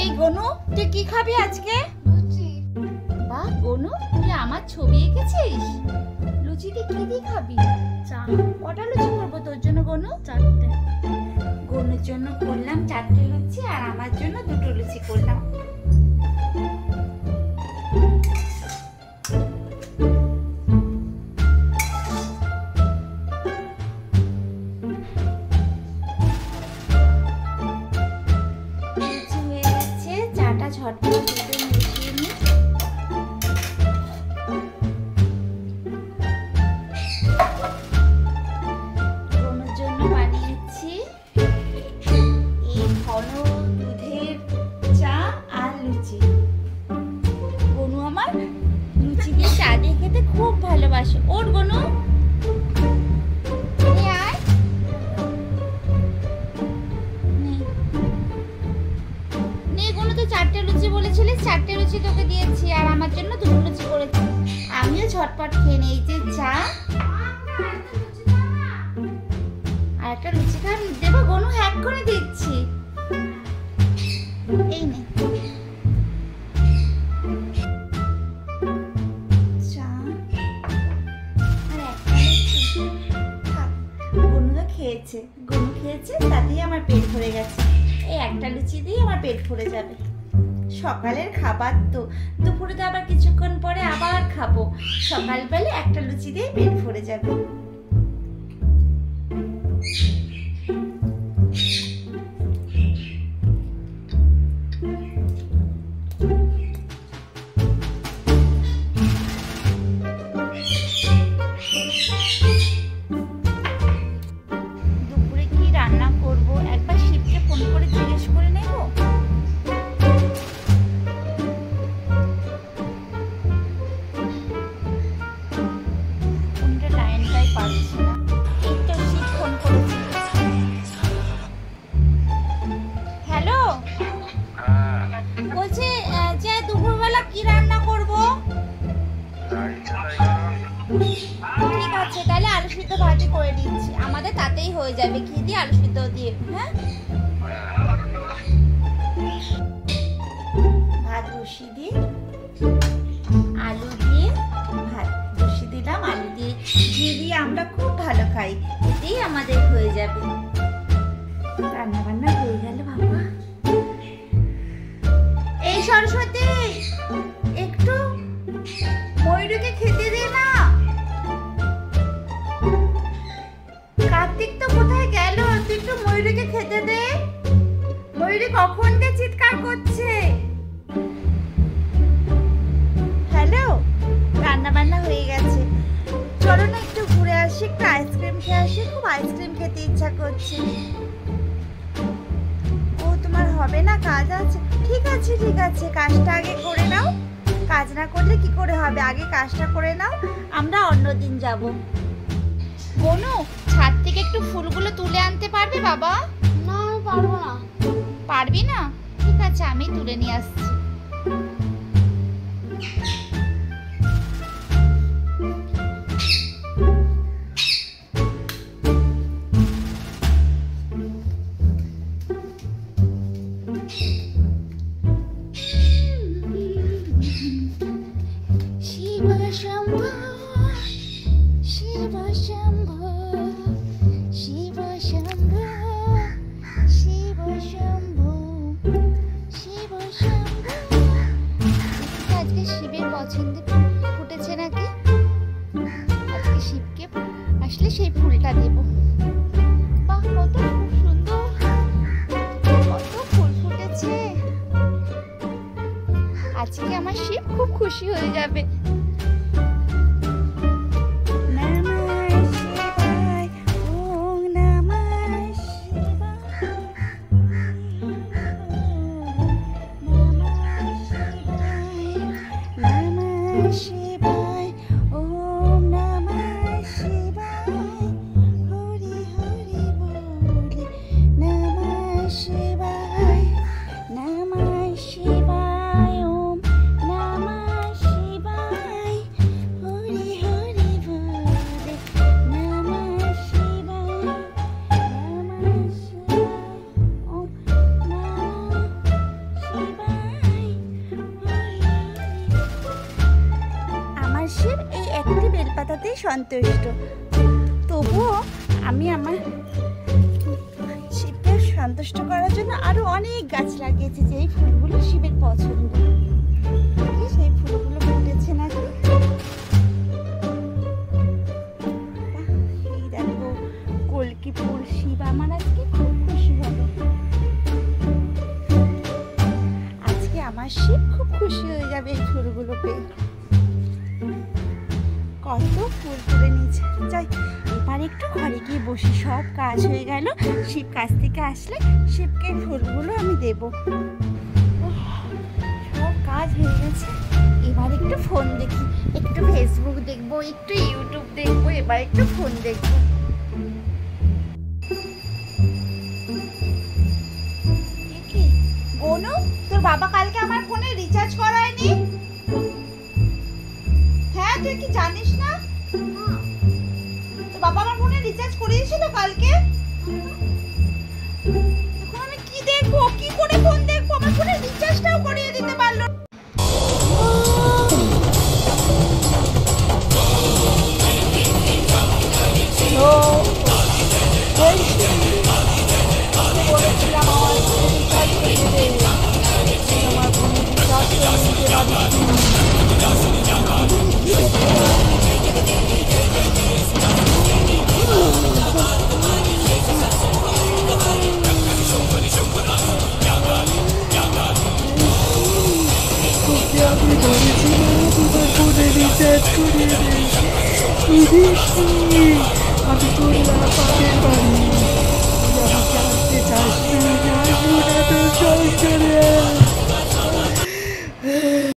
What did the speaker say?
এই গনু, তুই কি খাবি আজকে? লুচি। বাহ গনু, তুই আমার ছবি এঁকেছিস। লুচিতে কি দিয়ে খাবি? চা। কটা লুচি করবো তোর জন্য গনু? 4টে। গনুর জন্য করলাম 4টে লুচি আর আমার জন্য 2টো লুচি করলাম। ঝটপট দুধে মিশিয়ে নিই। গনুর জন্য বানিয়েছি এই ঘন দুধের চা আর লুচি। গনু আমার লুচি দিয়ে চা দিয়ে খেতে খুব ভালোবাসে। ওর গনু বলেছিলিস 4টে লুচি তোকে দিয়েছি আর আমার জন্য 2টো লুচি করেছি। আমিও ঝটপট খেয়ে নেই। যে চা আর একটা লুচি খা দেবো গনু? হ্যাক করে দিচ্ছি। এই নে চা আর একটা লুচি। গনু তো খেয়েছে, গনু খেয়েছে, তাতেই আমার পেট ভরে গেছে। এই একটা লুচি দিয়ে আমার পেট ভরে যাবে। সকালের খাবার তো, দুপুরে তো আবার কিছুক্ষণ পরে আবার খাবো। সকালবেলা একটা লুচি দিয়ে পেট ভরে যাবে। দুপুরে কি রান্না করব একবার শিবকে ফোন করে জিজ্ঞেস করে নেব। হ্যালো, বলছি যে দুপুরবেলা কি রান্না করব? ঠিক আছে, তাহলে আলু সিদ্ধ ভাজি করে দিচ্ছি। আমাদের তাতেই হয়ে যাবে, ঘি দিয়ে আলু সিদ্ধ দিয়ে। হ্যাঁ, ভাত বসিয়ে দিয়ে আলু দিয়ে ভাত বসিয়ে দিলাম। আলু দিয়ে ঘি দিয়ে আমরা খুব ভালো খাই, এতেই আমাদের হয়ে যাবে। রান্না বান্না হয়ে গেল বাবা। এই সরস্বতী, একটু ময়ূরীকে খেতে দে না। কার্তিক তো কোথায় গেল? তুই একটু ময়ূরীকে খেতে দে। ময়ূরী কখন দিয়ে চিৎকার করছে। হ্যালো, রান্না বান্না হয়ে গেছে, চলো না একটু ঘুরে আসি, একটু আইসক্রিম খেয়ে আসি। খুব আইসক্রিম খেতে ইচ্ছা করছে। ও তোমার হবে না, কাজ আছে? ঠিক আছে ঠিক আছে, কাজটা আগে করে নাও। কাজ না করলে কি করে হবে, আগে কাজটা করে নাও, আমরা অন্যদিন যাব। বনু, ছাদ থেকে একটু ফুলগুলো তুলে আনতে পারবে বাবা? না, আমি পারবো না। পারবি না? ঠিক আছে, আমি তুলে নিয়ে আসছি। ফুটেছে নাকি? আজকে শিবকে আসলে সেই ফুলটা দেব। বাহ, কত খুব সুন্দর, কত ফুল ফুটেছে। আজকে আমার শিব খুব খুশি হয়ে যাবে। Namah Shivaya, Om Namah Shivaya. কথাতেই সন্তুষ্ট। তবুও আমি আমার শিবকে সন্তুষ্ট করার জন্য আরো অনেক গাছ লাগিয়েছি, যেই ফুলগুলো শিবের পছন্দ। সেই ফুলগুলো ফুটেছে নাকি? এই দেখো কলকি ফুল, শিব আমার আজকে খুব খুশি হবে। আজকে আমার শিব খুব খুশি হয়ে যাবে এই ফুলগুলো পেয়ে। কত ফুল তুলে নিয়েছে। যাই এবার একটু ঘরে গিয়ে বসি, সব কাজ হয়ে গেল। শিব কাছ থেকে আসলে শিবকে ফুলগুলো আমি দেব। সব কাজ হয়ে গেছে, এবার একটু ফোন দেখি, একটু ফেসবুক দেখবো, একটু ইউটিউব দেখবো, এবার একটু ফোন দেখবো। গনু, তোর বাবা কালকে আমার ফোনে রিচার্জ করায়নি? হ্যাঁ, তুই কি জানিস না? তোর বাবা আমার ফোনে রিচার্জ করিয়েছিল কালকে। এখন আমি কি দেখবো, কি করে ফোন দেখবো? আমার ফোনে রিচার্জটাও করিয়ে দিতে পারলো না। আমি তোর পাশের বাড়ি